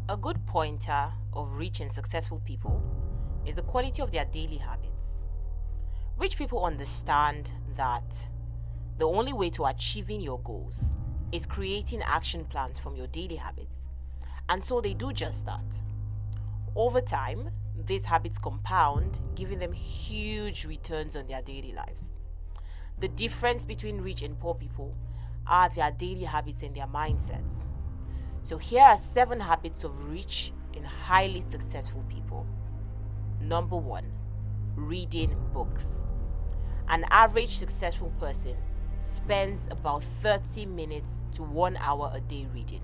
A good pointer of rich and successful people is the quality of their daily habits. Rich people understand that the only way to achieving your goals is creating action plans from your daily habits. And so they do just that. Over time, these habits compound, giving them huge returns on their daily lives. The difference between rich and poor people are their daily habits and their mindsets. So here are 7 habits of rich and highly successful people. Number 1, reading books. An average successful person spends about 30 minutes to 1 hour a day reading.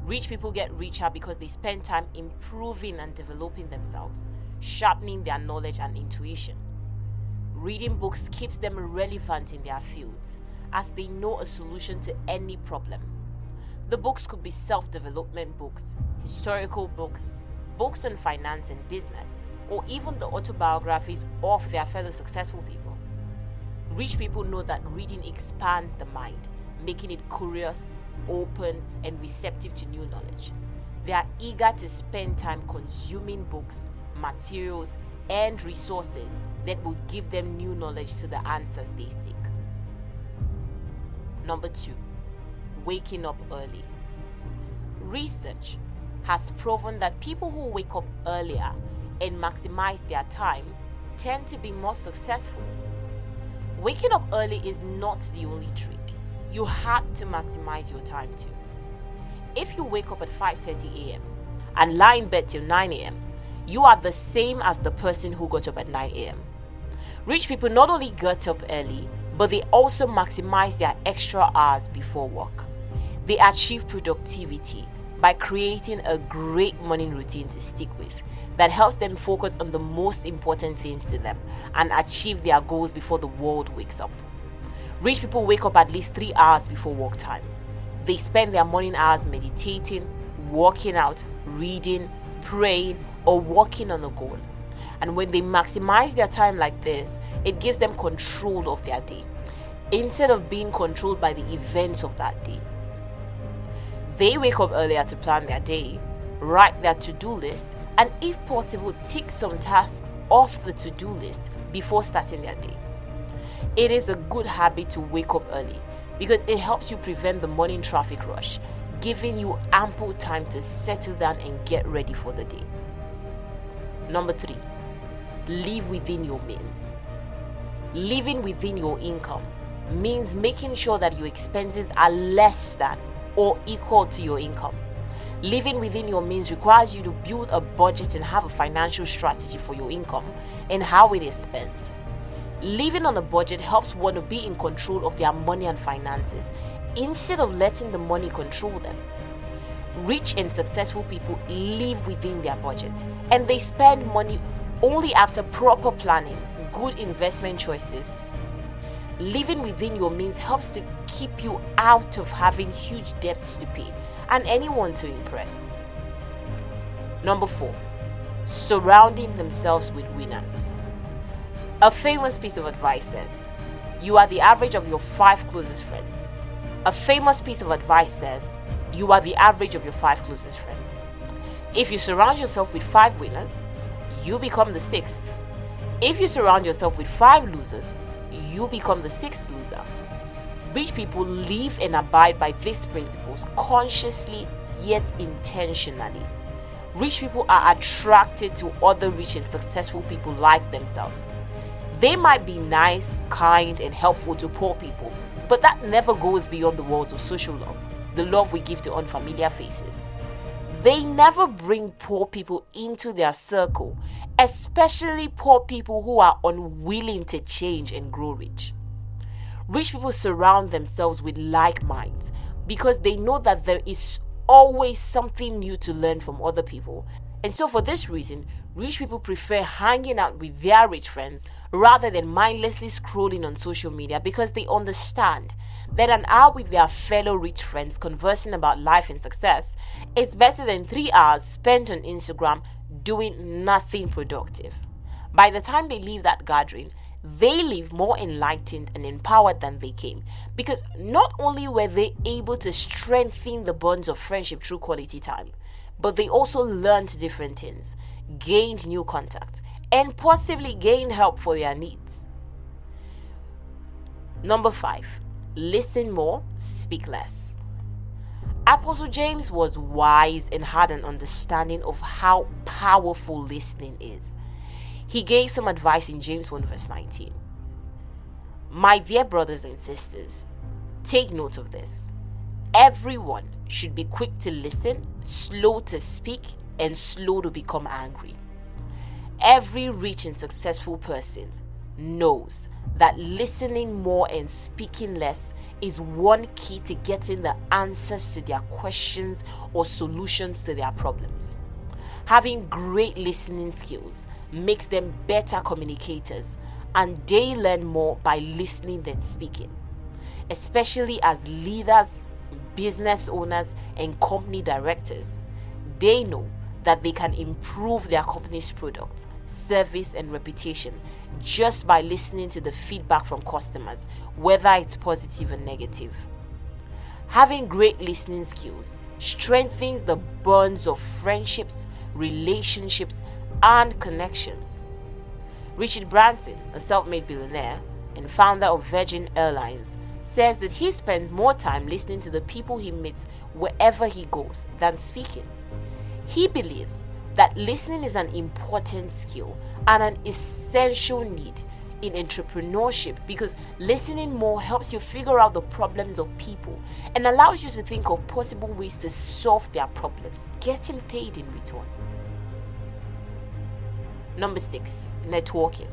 Rich people get richer because they spend time improving and developing themselves, sharpening their knowledge and intuition. Reading books keeps them relevant in their fields as they know a solution to any problem. The books could be self-development books, historical books, books on finance and business, or even the autobiographies of their fellow successful people. Rich people know that reading expands the mind, making it curious, open, and receptive to new knowledge. They are eager to spend time consuming books, materials, and resources that will give them new knowledge to the answers they seek. Number 2, waking up early. Research has proven that people who wake up earlier and maximize their time tend to be more successful. Waking up early is not the only trick. You have to maximize your time too. If you wake up at 5:30 a.m. and lie in bed till 9 a.m., you are the same as the person who got up at 9 a.m. Rich people not only get up early, but they also maximize their extra hours before work. They achieve productivity by creating a great morning routine to stick with that helps them focus on the most important things to them and achieve their goals before the world wakes up. Rich people wake up at least 3 hours before work time. They spend their morning hours meditating, working out, reading, praying, or working on a goal. And when they maximize their time like this, it gives them control of their day, instead of being controlled by the events of that day. They wake up earlier to plan their day, write their to-do list, and if possible, tick some tasks off the to-do list before starting their day. It is a good habit to wake up early because it helps you prevent the morning traffic rush, giving you ample time to settle down and get ready for the day. Number 3, live within your means. Living within your income means making sure that your expenses are less than or equal to your income. Living within your means requires you to build a budget and have a financial strategy for your income and how it is spent. Living on a budget helps one to be in control of their money and finances instead of letting the money control them. Rich and successful people live within their budget and they spend money only after proper planning, good investment choices. Living within your means helps to keep you out of having huge debts to pay and anyone to impress. Number 4, surrounding themselves with winners. A famous piece of advice says, you are the average of your 5 closest friends. A famous piece of advice says, you are the average of your 5 closest friends. If you surround yourself with 5 winners, you become the 6th. If you surround yourself with 5 losers, you become the 6th loser. Rich people live and abide by these principles consciously yet intentionally. Rich people are attracted to other rich and successful people like themselves. They might be nice, kind, and helpful to poor people, but that never goes beyond the walls of social love, the love we give to unfamiliar faces. They never bring poor people into their circle, especially poor people who are unwilling to change and grow rich. Rich people surround themselves with like minds because they know that there is always something new to learn from other people. And so for this reason, rich people prefer hanging out with their rich friends rather than mindlessly scrolling on social media because they understand that an hour with their fellow rich friends conversing about life and success is better than 3 hours spent on Instagram doing nothing productive. By the time they leave that gathering, they leave more enlightened and empowered than they came, because not only were they able to strengthen the bonds of friendship through quality time, but they also learned different things, gained new contacts, and possibly gained help for their needs. Number 5, listen more, speak less. Apostle James was wise and had an understanding of how powerful listening is. He gave some advice in James 1 verse 19. My dear brothers and sisters, take note of this. Everyone should be quick to listen, slow to speak, and slow to become angry. Every rich and successful person knows that listening more and speaking less is one key to getting the answers to their questions or solutions to their problems. Having great listening skills makes them better communicators, and they learn more by listening than speaking. Especially as leaders, business owners, and company directors, they know that they can improve their company's product, service, and reputation just by listening to the feedback from customers, whether it's positive or negative. Having great listening skills strengthens the bonds of friendships, relationships, and connections. Richard Branson, a self-made billionaire and founder of Virgin Airlines, says that he spends more time listening to the people he meets wherever he goes than speaking. He believes that listening is an important skill and an essential need in entrepreneurship because listening more helps you figure out the problems of people and allows you to think of possible ways to solve their problems, getting paid in return. Number 6, networking.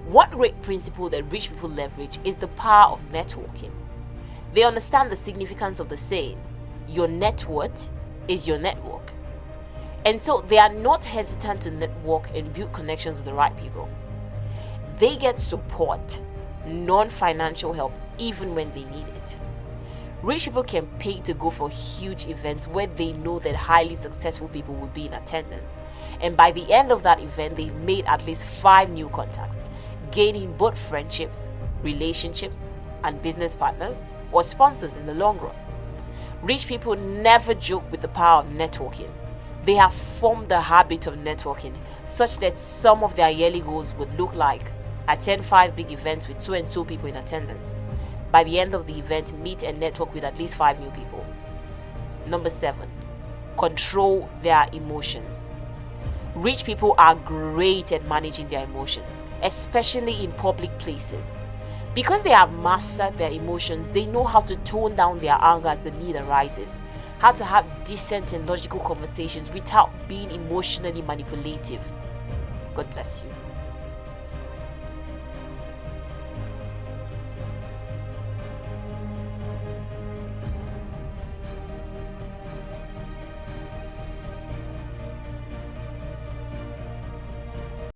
One great principle that rich people leverage is the power of networking. They understand the significance of the saying, your net worth is your network. And so they are not hesitant to network and build connections with the right people. They get support, non-financial help, even when they need it. Rich people can pay to go for huge events where they know that highly successful people will be in attendance. And by the end of that event, they've made at least 5 new contacts, gaining both friendships, relationships, and business partners or sponsors in the long run. Rich people never joke with the power of networking. They have formed the habit of networking such that some of their yearly goals would look like attend 5 big events with so and so people in attendance. By the end of the event, meet and network with at least 5 new people. Number 7, control their emotions. Rich people are great at managing their emotions, especially in public places. Because they have mastered their emotions, they know how to tone down their anger as the need arises, how to have decent and logical conversations without being emotionally manipulative. God bless you.